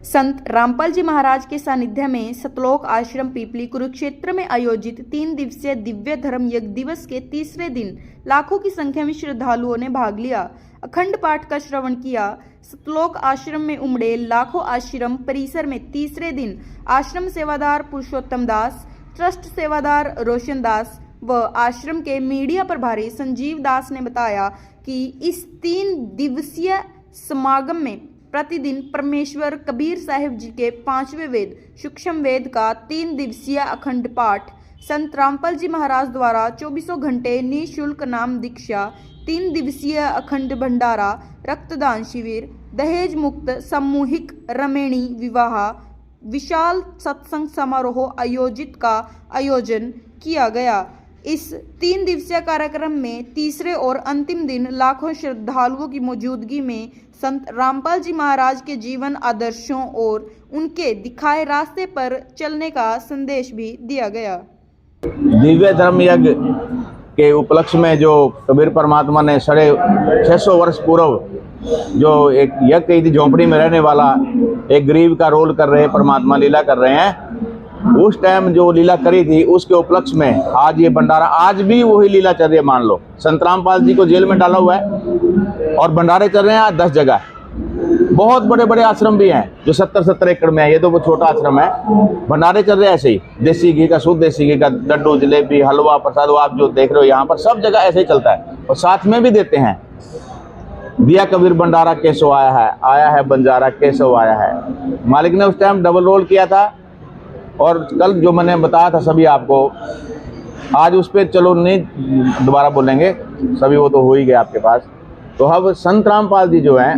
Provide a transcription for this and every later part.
संत रामपाल जी महाराज के सानिध्य में सतलोक आश्रम पीपली कुरुक्षेत्र में आयोजित 3 दिवसीय दिव्य धर्म यज्ञ दिवस के तीसरे दिन लाखों की संख्या में श्रद्धालुओं ने भाग लिया, अखंड पाठ का श्रवण किया। सतलोक आश्रम में उमड़े लाखों आश्रम परिसर में तीसरे दिन आश्रम सेवादार पुरुषोत्तम दास, ट्रस्ट सेवादार रोशन दास व आश्रम के मीडिया प्रभारी संजीव दास ने बताया कि इस 3 दिवसीय समागम में प्रतिदिन परमेश्वर कबीर साहिब जी के 5वें वेद सूक्ष्म वेद का 3 दिवसीय अखंड पाठ, संत रामपाल जी महाराज द्वारा 24 घंटे निःशुल्क नाम दीक्षा, 3 दिवसीय अखंड भंडारा, रक्तदान शिविर, दहेज मुक्त सामूहिक रमेणी विवाह, विशाल सत्संग समारोह का आयोजन किया गया। इस 3 दिवसीय कार्यक्रम में तीसरे और अंतिम दिन लाखों श्रद्धालुओं की मौजूदगी में संत रामपाल जी महाराज के जीवन आदर्शों और उनके दिखाए रास्ते पर चलने का संदेश भी दिया गया। दिव्य धर्म यज्ञ के उपलक्ष्य में जो कबीर परमात्मा ने 650 वर्ष पूर्व जो एक यज्ञ की थी, झोंपड़ी में रहने वाला एक गरीब का रोल कर रहे परमात्मा लीला कर रहे हैं, उस टाइम जो लीला करी थी उसके उपलक्ष्य में आज ये भंडारा, आज भी वही लीला चल रही है। मान लो संत रामपाल जी को जेल में डाला हुआ है और भंडारे चल रहे हैं आज 10 जगह। बहुत बड़े बड़े आश्रम भी हैं जो 70-70 एकड़ में है, ये तो वो छोटा आश्रम है। भंडारे चल रहे हैं ऐसे ही, देसी घी का, शुद्ध देसी घी का, लड्डू जलेबी हलवा प्रसाद आप जो देख रहे हो यहाँ पर सब जगह ऐसे ही चलता है। और साथ में भी देते हैं दिया कबीर भंडारा केसो आया है बंजारा केसो आया है। मालिक ने उस टाइम डबल रोल किया था और कल जो मैंने बताया था सभी आपको, आज उस पर चलो नहीं दोबारा बोलेंगे, सभी वो तो हो ही गया आपके पास। तो अब संत रामपाल जी जो हैं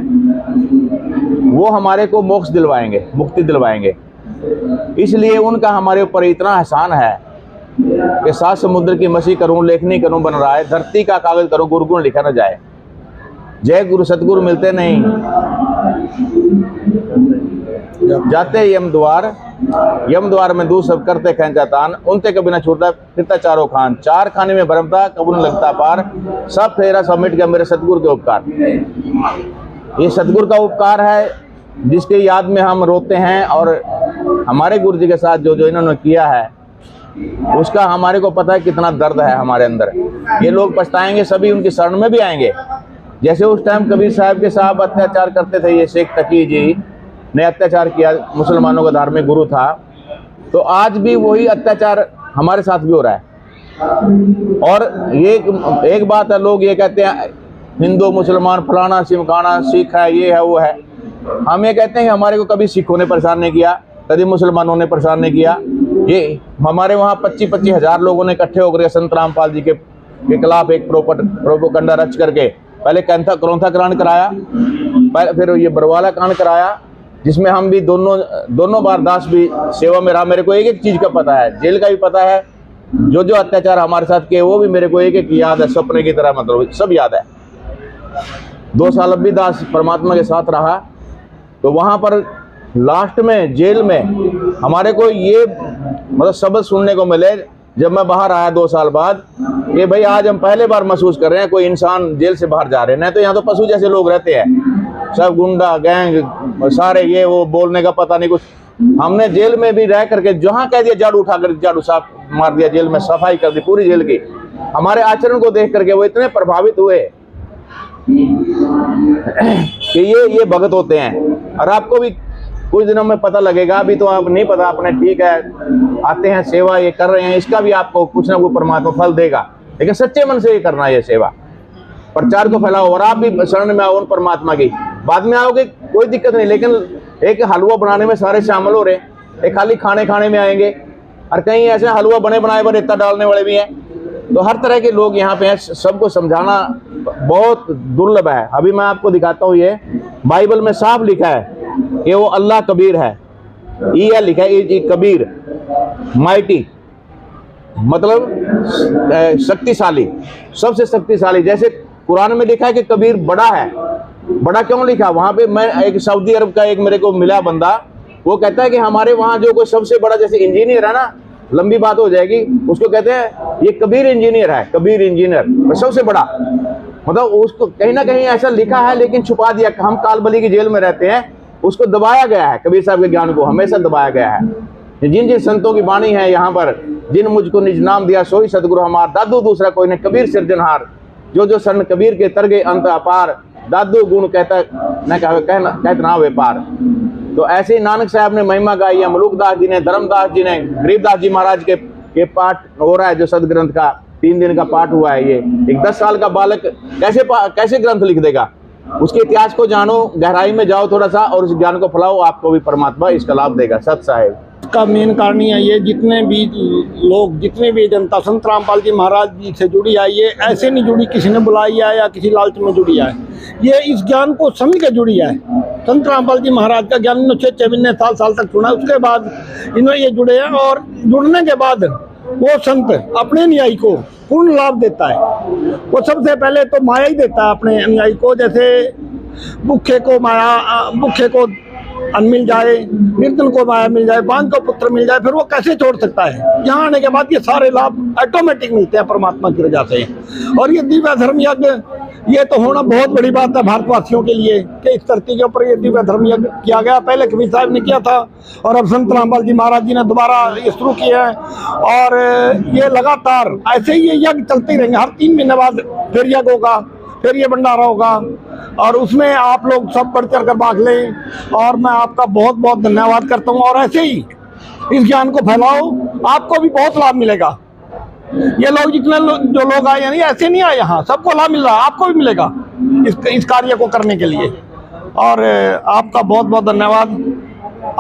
वो हमारे को मोक्ष दिलवाएंगे, मुक्ति दिलवाएंगे, इसलिए उनका हमारे ऊपर इतना एहसान है कि 7 समुद्र की मछली करूं, लेखनी करूं बन रहा है, धरती का कागज करूं, गुरुगुण लिखा न जाए। जय गुरु सतगुरु मिलते नहीं, जाते यम द्वार में दूर सब करते खेंचा तान, उनते कभी ना छूटता फिरता चारों खान, 4 खाने में भरमता कबू न लगता पार, सब फेरा सब मिट गया मेरे सतगुरु के उपकार। ये सतगुरु का उपकार है जिसके याद में हम रोते हैं, और हमारे गुरु जी के साथ जो जो इन्होंने किया है उसका हमारे को पता है कितना दर्द है हमारे अंदर। ये लोग पछताएंगे, सभी उनकी शरण में भी आएंगे। जैसे उस टाइम कबीर साहब के साथ अत्याचार करते थे, ये शेख तकी जी ने अत्याचार किया, मुसलमानों का धार्मिक गुरु था, तो आज भी वही अत्याचार हमारे साथ भी हो रहा है। और ये एक बात है, लोग ये कहते हैं हिंदू मुसलमान फलाना सिमकाना सिख है, ये है वो है। हम ये कहते हैं कि हमारे को कभी सिखों ने परेशान नहीं किया, कभी मुसलमानों ने परेशान नहीं किया। ये हमारे वहाँ 25-25 हज़ार लोगों ने इकट्ठे होकर संत रामपाल जी के खिलाफ एक प्रोपोगंडा रच करके पहले करौंथा कांड कराया, फिर ये बरवाला कांड कराया, जिसमें हम भी दोनों बार दास भी सेवा में रहा। मेरे को एक चीज़ का पता है, जेल का भी पता है, जो जो अत्याचार हमारे साथ किए वो भी मेरे को एक याद है, सपने की तरह, मतलब सब याद है। 2 साल अब भी दास परमात्मा के साथ रहा। तो वहाँ पर लास्ट में जेल में हमारे को ये मतलब शब्द सुनने को मिले जब मैं बाहर आया 2 साल बाद, कि भाई आज हम पहले बार महसूस कर रहे हैं कोई इंसान जेल से बाहर जा रहे हैं। नहीं तो यहाँ तो पशु जैसे लोग रहते हैं, सब गुंडा गैंग सारे, ये वो, बोलने का पता नहीं कुछ। हमने जेल में भी रह करके जहाँ कह दिया झाड़ू उठाकर झाड़ू साफ मार दिया, जेल में सफाई कर दी पूरी जेल की। हमारे आचरण को देख करके वो इतने प्रभावित हुए कि ये भगत होते हैं। और आपको भी कुछ दिनों में पता लगेगा, अभी तो आप नहीं पता अपने, ठीक है आते हैं सेवा ये कर रहे हैं, इसका भी आपको कुछ ना कुछ परमात्मा फल देगा, लेकिन सच्चे मन से ये करना है ये सेवा। प्रचार को फैलाओ और आप भी शरण में आओ उन परमात्मा की। बाद में आओगे कोई दिक्कत नहीं, लेकिन एक हलवा बनाने में सारे शामिल हो रहे हैं, एक खाली खाने में आएंगे, और कहीं ऐसे हलवा बने बनाए पर रेता डालने वाले भी हैं। तो हर तरह के लोग यहाँ पे हैं, सबको समझाना बहुत दुर्लभ है। अभी मैं आपको दिखाता हूँ, ये बाइबल में साफ लिखा है कि वो अल्लाह कबीर है, ये लिखा है कबीर माइटी, मतलब शक्तिशाली, सबसे शक्तिशाली। जैसे कुरान में लिखा है कि कबीर बड़ा है, बड़ा क्यों लिखा? वहाँ पे मैं एक सऊदी अरब का एक मेरे को मिला बंदा, वो कहता है कि हमारे वहाँ जो कोई सबसे बड़ा जैसे इंजीनियर है ना, लंबी बात हो जाएगी, उसको कहते हैं ये कबीर इंजीनियर है, कबीर इंजीनियर सबसे बड़ा। मतलब उसको कहीं ना कहीं ऐसा लिखा है, लेकिन छुपा दिया। हम कालबली की जेल में रहते हैं, उसको दबाया गया है, कबीर साहब के ज्ञान को हमेशा दबाया गया है। जिन जिन संतों की वाणी है यहाँ पर, जिन मुझको निज नाम दिया सोई सतगुरु हमार, दादू दूसरा कोई ने कबीर सिरजनहार, जो जो शरण कबीर के तरगे अंत अपार, दादू गुण कहता न कहत ना व्यापार। तो ऐसे ही नानक साहब ने महिमा गाई है, मलूकदास जी ने, धर्मदास जी ने, गरीबदास जी महाराज के पाठ हो रहा है, जो सदग्रंथ का 3 दिन का पाठ हुआ है। ये एक 10 साल का बालक कैसे ग्रंथ लिख देगा? उसके इतिहास को जानो, गहराई में जाओ थोड़ा सा, और उस ज्ञान को फैलाओ, आपको भी परमात्मा इसका लाभ देगा। सत साहेब का मेन कारण है ये, जितने भी जनता संत रामपाल जी महाराज जी से जुड़ी है, ये ऐसे नहीं जुड़ी किसी ने बुलाई है या किसी लालच में जुड़ी है, ये इस ज्ञान को समझ के जुड़ी है। संत रामपाल जी महाराज का ज्ञान इन्होंने 6 महीने साल तक सुना, उसके बाद इन्होंने ये जुड़े हैं, और जुड़ने के बाद वो संत अपने अनुयायी को पूर्ण लाभ देता है। वो सबसे पहले तो माया ही देता है अपने अनुयायी को, जैसे भूखे को अन्न मिल जाए, निर्धन को माया मिल जाए, बांझ को पुत्र मिल जाए, फिर वो कैसे छोड़ सकता है? यहाँ आने के बाद ये सारे लाभ ऑटोमेटिक मिलते हैं परमात्मा की वजह से। और ये दिव्य धर्म यज्ञ, ये तो होना बहुत बड़ी बात है भारतवासियों के लिए, कि इस धरती के ऊपर ये दिव्य धर्म यज्ञ किया गया। पहले कबीर साहब ने किया था, और अब संत रामपाल जी महाराज जी ने दोबारा ये शुरू किया है, और ये लगातार ऐसे ही ये यज्ञ चलते ही रहेंगे। हर 3 महीने बाद फिर यज्ञ होगा, फिर ये भंडारा होगा, और उसमें आप लोग सब बढ़ चढ़ कर भाग लें। और मैं आपका बहुत बहुत धन्यवाद करता हूँ, और ऐसे ही इस ज्ञान को फैलाओ, आपको भी बहुत लाभ मिलेगा। ये लोग जितने जो लोग आए हैं, ऐसे नहीं आए, यहाँ सबको लाभ मिल रहा है, आपको भी मिलेगा इस कार्य को करने के लिए। और आपका बहुत बहुत धन्यवाद।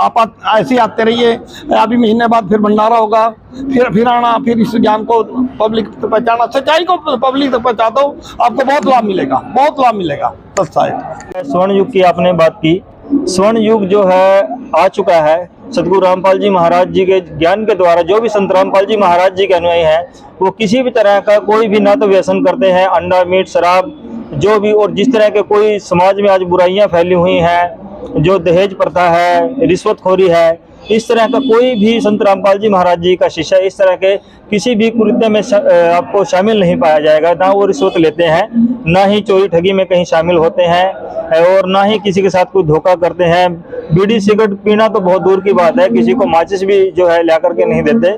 आप ऐसे ही आते रहिए। अभी महीने बाद फिर भंडारा होगा, फिर आना, फिर इस ज्ञान को पब्लिक तक पहुँचाना, सच्चाई को पब्लिक तक पहुँचा दो, आपको बहुत लाभ मिलेगा, बहुत लाभ मिलेगा। स्वर्ण युग की आपने बात की, स्वर्ण युग जो है आ चुका है। सतगुरु रामपाल जी महाराज जी के ज्ञान के द्वारा जो भी संत रामपाल जी महाराज जी के अनुयायी हैं, वो किसी भी तरह का कोई भी ना तो व्यसन करते हैं, अंडा मीट शराब जो भी, और जिस तरह के कोई समाज में आज बुराइयां फैली हुई हैं, जो दहेज प्रथा है, रिश्वतखोरी है, इस तरह का कोई भी संत रामपाल जी महाराज जी का शिष्य इस तरह के किसी भी कृत्य में आपको शामिल नहीं पाया जाएगा। ना वो रिश्वत लेते हैं, ना ही चोरी ठगी में कहीं शामिल होते हैं, और ना ही किसी के साथ कोई धोखा करते हैं। बीड़ी सिगरेट पीना तो बहुत दूर की बात है, किसी को माचिस भी जो है ला करके नहीं देते।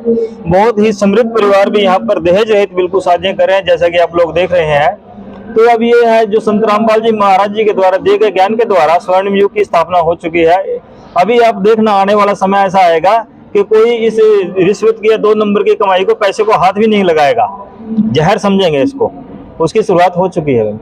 बहुत ही समृद्ध परिवार भी यहाँ पर दहेज रहित बिल्कुल शादियां कर रहे हैं, जैसा कि आप लोग देख रहे हैं। तो अब ये है जो संत रामपाल जी महाराज जी के द्वारा दिए गए ज्ञान के द्वारा स्वर्णिम युग की स्थापना हो चुकी है। अभी आप देखना, आने वाला समय ऐसा आएगा कि कोई इस रिश्वत की या 2 नंबर की कमाई को, पैसे को हाथ भी नहीं लगाएगा, जहर समझेंगे इसको। उसकी शुरुआत हो चुकी है।